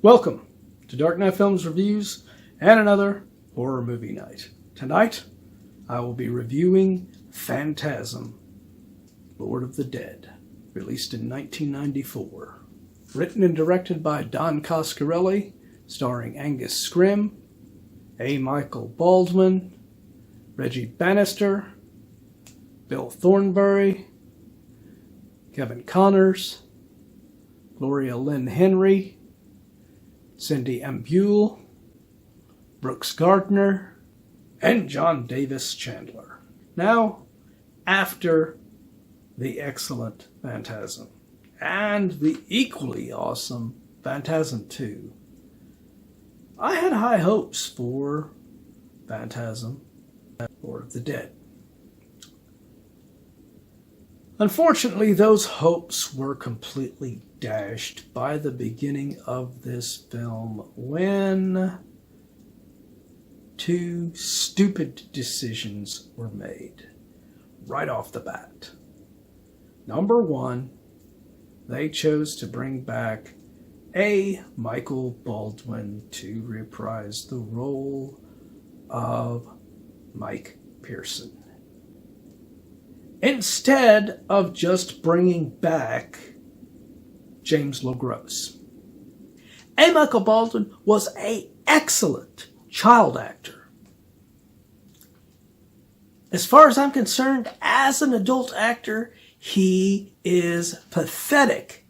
Welcome to Dark Knight Films Reviews and another horror movie night. Tonight, I will be reviewing Phantasm, Lord of the Dead, released in 1994. Written and directed by Don Coscarelli, starring Angus Scrimm, A. Michael Baldwin, Reggie Bannister, Bill Thornbury, Kevin Connors, Gloria Lynne Henry, Cindy Ambuehl, Brooks Gardner, and John Davis Chandler. Now, after the excellent Phantasm and the equally awesome Phantasm 2, I had high hopes for Phantasm, Lord of the Dead. Unfortunately, those hopes were completely dashed by the beginning of this film when two stupid decisions were made right off the bat. Number one, they chose to bring back A. Michael Baldwin to reprise the role of Mike Pearson, instead of just bringing back James LaGrosse. A. Michael Baldwin was an excellent child actor. As far as I'm concerned, as an adult actor, he is pathetic.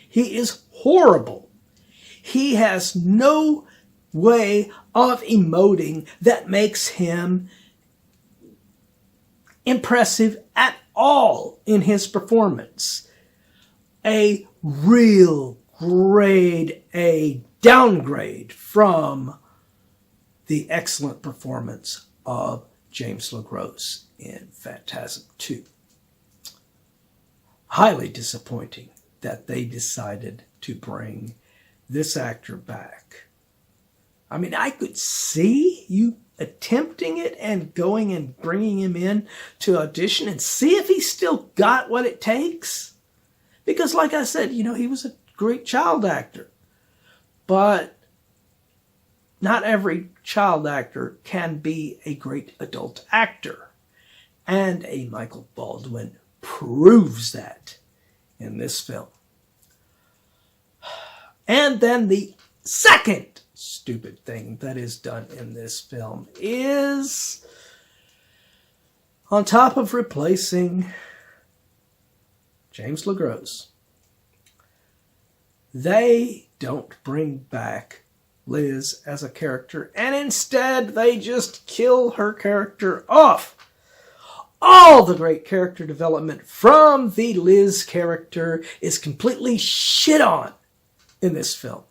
He is horrible. He has no way of emoting that makes him impressive at all in his performance. A real grade A downgrade from the excellent performance of James LaGrosse in Phantasm 2. Highly disappointing that they decided to bring this actor back. I mean, I could see you attempting it and going and bringing him in to audition and see if he still got what it takes. Because like I said, he was a great child actor. But not every child actor can be a great adult actor. And A. Michael Baldwin proves that in this film. And then the second stupid thing that is done in this film is, on top of replacing James LaGrosse, they don't bring back Liz as a character, and instead they just kill her character off. All the great character development from the Liz character is completely shit on in this film.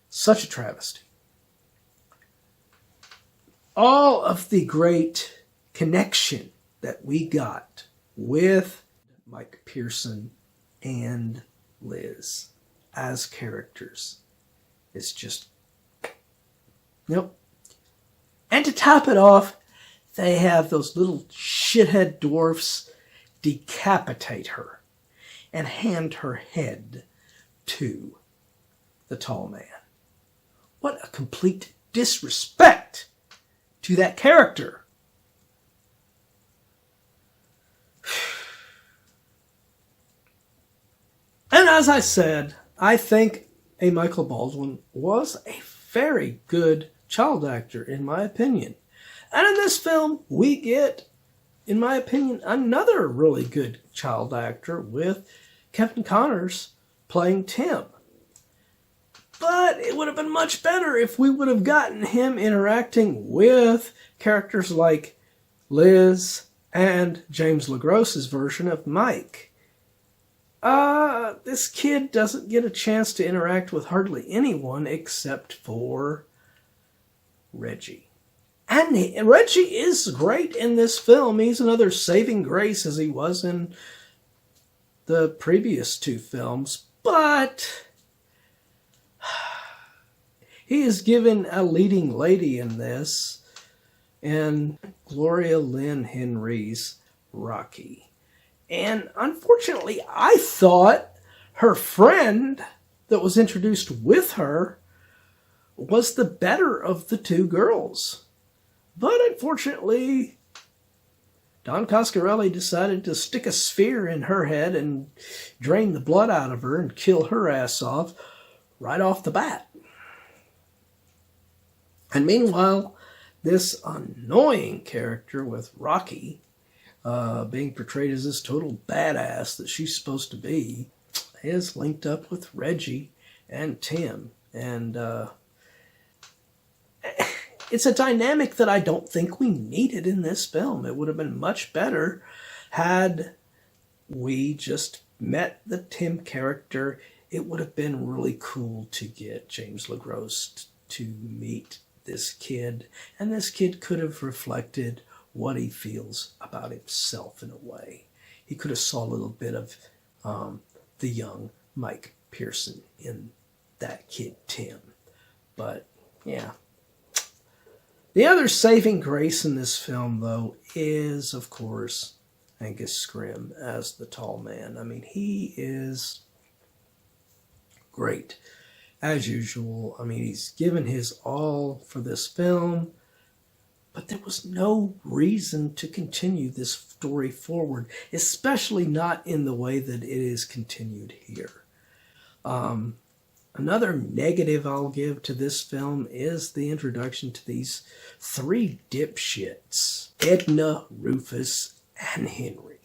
Such a travesty. All of the great connection that we got with Mike Pearson and Liz as characters is just nope. And to top it off, they have those little shithead dwarfs decapitate her and hand her head to the tall man. What a complete disrespect to that character. And as I said, I think A. Michael Baldwin was a very good child actor, in my opinion. And in this film, we get, in my opinion, another really good child actor with Kevin Connors playing Tim. But it would have been much better if we would have gotten him interacting with characters like Liz and James LaGrosse's version of Mike. This kid doesn't get a chance to interact with hardly anyone except for Reggie. And Reggie is great in this film. He's another saving grace as he was in the previous two films. But he is given a leading lady in this, in Gloria Lynne Henry's Rocky. And unfortunately, I thought her friend that was introduced with her was the better of the two girls. But unfortunately, Don Coscarelli decided to stick a sphere in her head and drain the blood out of her and kill her ass off right off the bat. And meanwhile, this annoying character with Rocky, being portrayed as this total badass that she's supposed to be, is linked up with Reggie and Tim. And it's a dynamic that I don't think we needed in this film. It would have been much better had we just met the Tim character. It would have been really cool to get James LeGros to meet this kid, and this kid could have reflected what he feels about himself in a way. He could have saw a little bit of the young Mike Pearson in that kid Tim. But yeah. The other saving grace in this film, though, is, of course, Angus Scrimm as the tall man. I mean, he is great, as usual. I mean, he's given his all for this film, but there was no reason to continue this story forward, especially not in the way that it is continued here. Another negative I'll give to this film is the introduction to these three dipshits, Edna, Rufus, and Henry.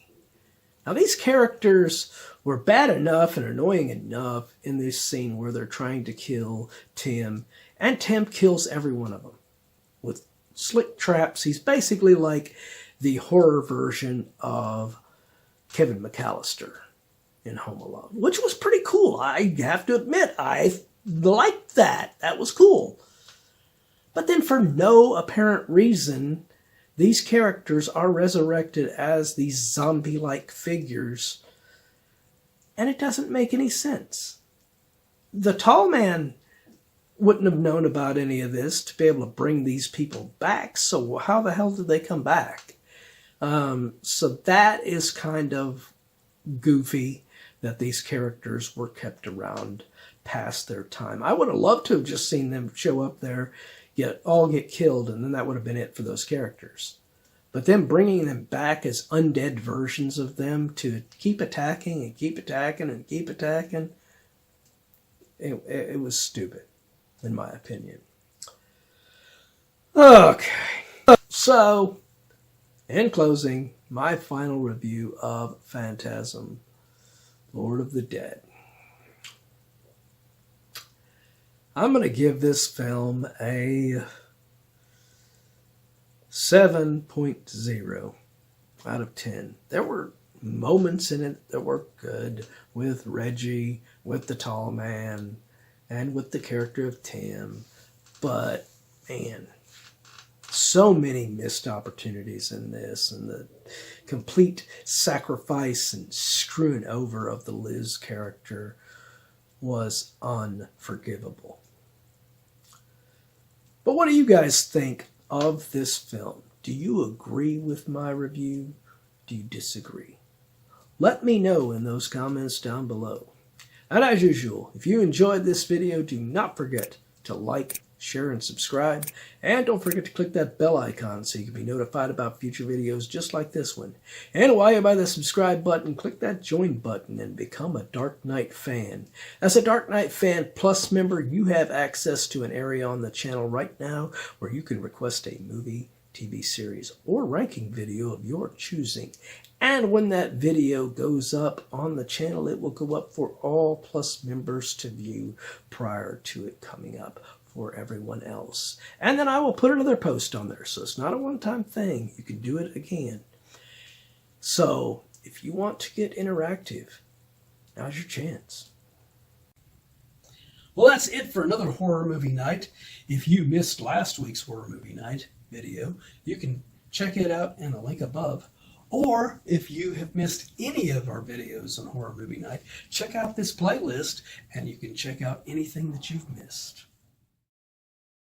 Now, these characters were bad enough and annoying enough in this scene where they're trying to kill Tim, and Tim kills every one of them with slick traps. He's basically like the horror version of Kevin McAllister in Home Alone, which was pretty cool. I have to admit, I liked that. That was cool. But then for no apparent reason, these characters are resurrected as these zombie-like figures, and it doesn't make any sense. The tall man wouldn't have known about any of this to be able to bring these people back, so how the hell did they come back? So that is kind of goofy that these characters were kept around past their time. I would have loved to have just seen them show up there, all get killed, and then that would have been it for those characters. But then bringing them back as undead versions of them to keep attacking and keep attacking and keep attacking, it was stupid, in my opinion. Okay. So, in closing, my final review of Phantasm, Lord of the Dead. I'm going to give this film a 7.0 out of 10. There were moments in it that were good with Reggie, with the tall man, and with the character of Tim. But, man, so many missed opportunities in this, and the complete sacrifice and screwing over of the Liz character was unforgivable. But what do you guys think of this film? Do you agree with my review? Do you disagree? Let me know in those comments down below. And as usual, if you enjoyed this video, do not forget to like, share, and subscribe. And don't forget to click that bell icon so you can be notified about future videos just like this one. And while you're by the subscribe button, click that join button and become a Dark Knight fan. As a Dark Knight Fan Plus member, you have access to an area on the channel right now where you can request a movie, TV series, or ranking video of your choosing. And when that video goes up on the channel, it will go up for all Plus members to view prior to it coming up for everyone else. And then I will put another post on there, so it's not a one-time thing. You can do it again. So, if you want to get interactive, now's your chance. Well, that's it for another horror movie night. If you missed last week's horror movie night video, you can check it out in the link above. Or if you have missed any of our videos on horror movie night, check out this playlist and you can check out anything that you've missed.